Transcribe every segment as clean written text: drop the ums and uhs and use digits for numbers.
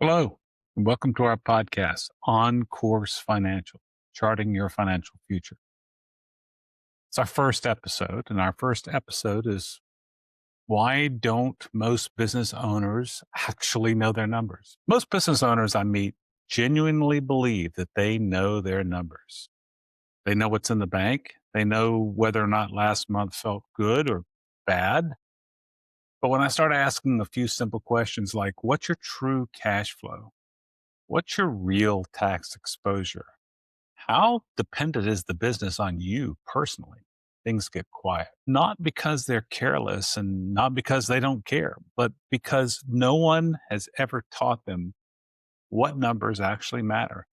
Hello, and welcome to our podcast, On Course Financial, Charting Your Financial Future. It's our first episode, and our first episode is why don't most business owners actually know their numbers? Most business owners I meet genuinely believe that they know their numbers. They know what's in the bank. They know whether or not last month felt good or bad. But when I start asking a few simple questions like, what's your true cash flow? What's your real tax exposure? How dependent is the business on you personally? Things get quiet. Not because they're careless and not because they don't care, but because no one has ever taught them what numbers actually matter.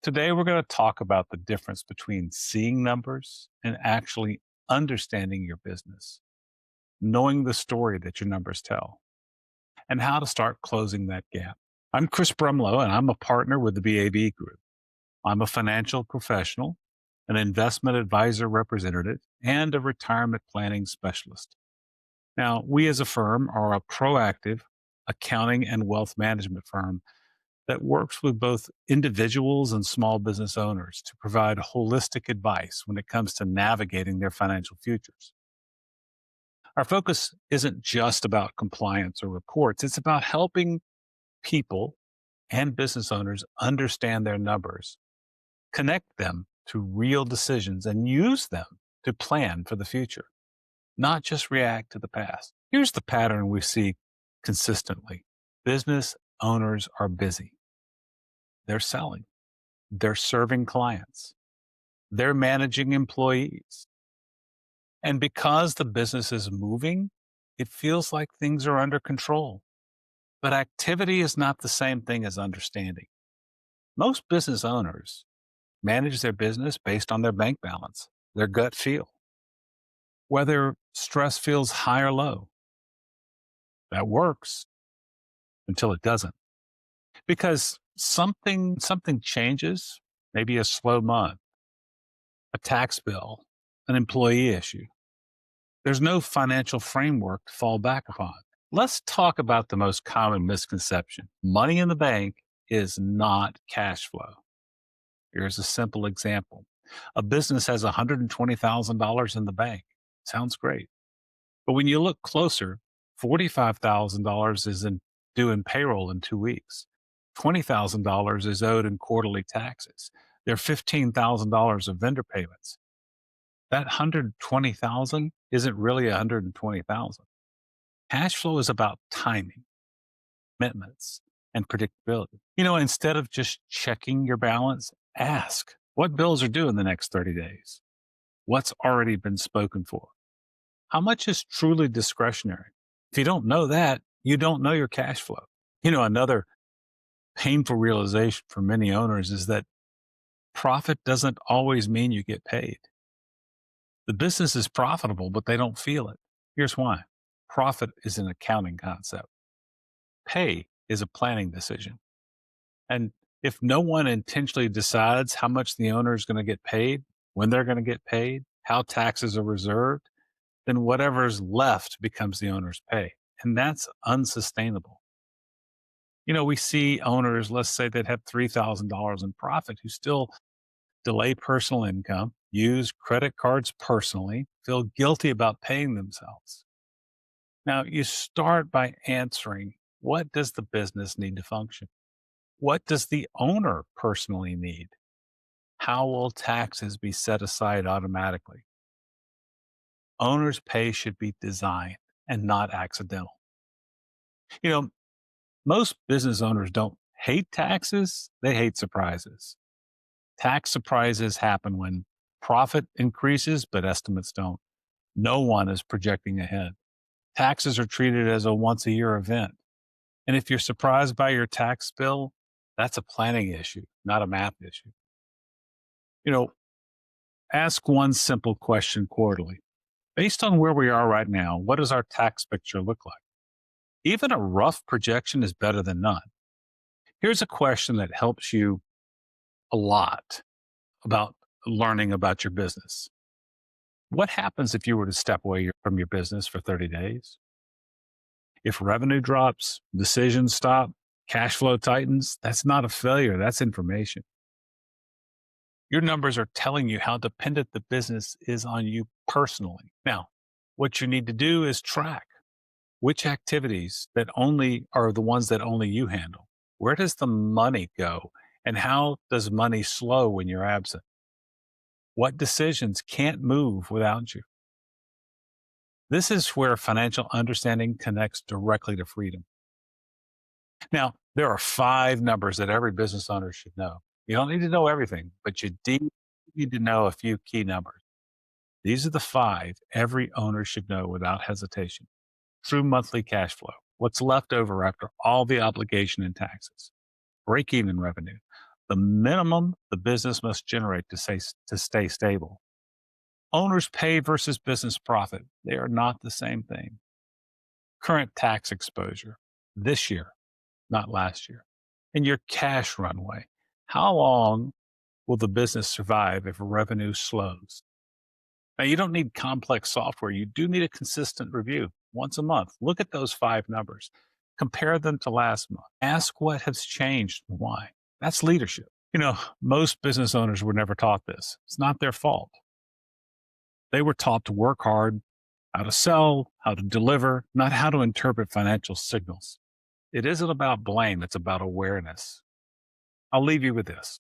Today, we're going to talk about the difference between seeing numbers and actually understanding your business, knowing the story that your numbers tell, and how to start closing that gap. I'm Chris Brumlow, and I'm a partner with the BAB Group. I'm a financial professional, an investment advisor representative, and a retirement planning specialist. Now, we as a firm are a proactive accounting and wealth management firm that works with both individuals and small business owners to provide holistic advice when it comes to navigating their financial futures. Our focus isn't just about compliance or reports, it's about helping people and business owners understand their numbers, connect them to real decisions, and use them to plan for the future, not just react to the past. Here's the pattern we see consistently. Business owners are busy. They're selling. They're serving clients. They're managing employees. And because the business is moving, it feels like things are under control. But activity is not the same thing as understanding. Most business owners manage their business based on their bank balance, their gut feel, whether stress feels high or low. That works until it doesn't. Because something changes, maybe a slow month, a tax bill, an employee issue. There's no financial framework to fall back upon. Let's talk about the most common misconception. Money in the bank is not cash flow. Here's a simple example. A business has $120,000 in the bank. Sounds great. But when you look closer, $45,000 is due in payroll in 2 weeks. $20,000 is owed in quarterly taxes. There are $15,000 of vendor payments. That $120,000 isn't really $120,000. Cash flow is about timing, commitments, and predictability. Instead of just checking your balance, ask what bills are due in the next 30 days? What's already been spoken for? How much is truly discretionary? If you don't know that, you don't know your cash flow. Another painful realization for many owners is that profit doesn't always mean you get paid. The business is profitable, but they don't feel it. Here's why. Profit is an accounting concept. Pay is a planning decision. And if no one intentionally decides how much the owner is going to get paid, when they're going to get paid, how taxes are reserved, then whatever's left becomes the owner's pay. And that's unsustainable. We see owners, let's say that have $3,000 in profit, who still delay personal income, use credit cards personally, feel guilty about paying themselves. Now, you start by answering, what does the business need to function? What does the owner personally need? How will taxes be set aside automatically? Owner's pay should be designed and not accidental. Most business owners don't hate taxes, they hate surprises. Tax surprises happen when profit increases, but estimates don't. No one is projecting ahead. Taxes are treated as a once a year event. And if you're surprised by your tax bill, that's a planning issue, not a math issue. Ask one simple question quarterly. Based on where we are right now, what does our tax picture look like? Even a rough projection is better than none. Here's a question that helps you a lot about learning about your business. What happens if you were to step away from your business for 30 days? If revenue drops, decisions stop, Cash flow tightens. That's not a failure. That's information. Your numbers are telling you how dependent the business is on you personally. Now, what you need to do is track which activities that only are the ones that only you handle. Where does the money go? And how does money slow when you're absent? What decisions can't move without you? This is where financial understanding connects directly to freedom. Now, there are 5 numbers that every business owner should know. You don't need to know everything, but you do need to know a few key numbers. These are the 5 every owner should know without hesitation. True monthly cash flow, what's left over after all the obligation and taxes. Break-even revenue, the minimum the business must generate to stay stable. Owner's pay versus business profit, they are not the same thing. Current tax exposure, this year, not last year. And your cash runway, how long will the business survive if revenue slows? Now, you don't need complex software. You do need a consistent review once a month. Look at those 5 numbers, compare them to last month, ask what has changed and why. That's leadership. Most business owners were never taught this. It's not their fault. They were taught to work hard, how to sell, how to deliver, not how to interpret financial signals. It isn't about blame, it's about awareness. I'll leave you with this.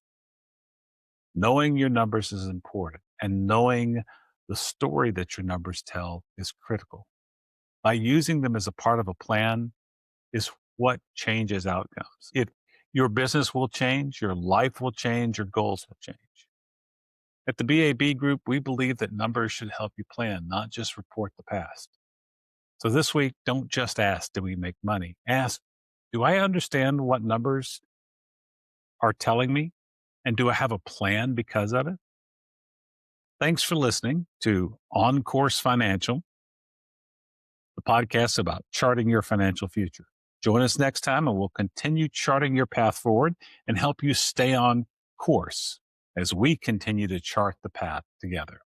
Knowing your numbers is important, and knowing the story that your numbers tell is critical. By using them as a part of a plan is what changes outcomes. Your business will change, your life will change, your goals will change. At the BAB Group, we believe that numbers should help you plan, not just report the past. So this week, don't just ask, do we make money? Ask, do I understand what numbers are telling me? And do I have a plan because of it? Thanks for listening to On Course Financial, the podcast about charting your financial future. Join us next time and we'll continue charting your path forward and help you stay on course as we continue to chart the path together.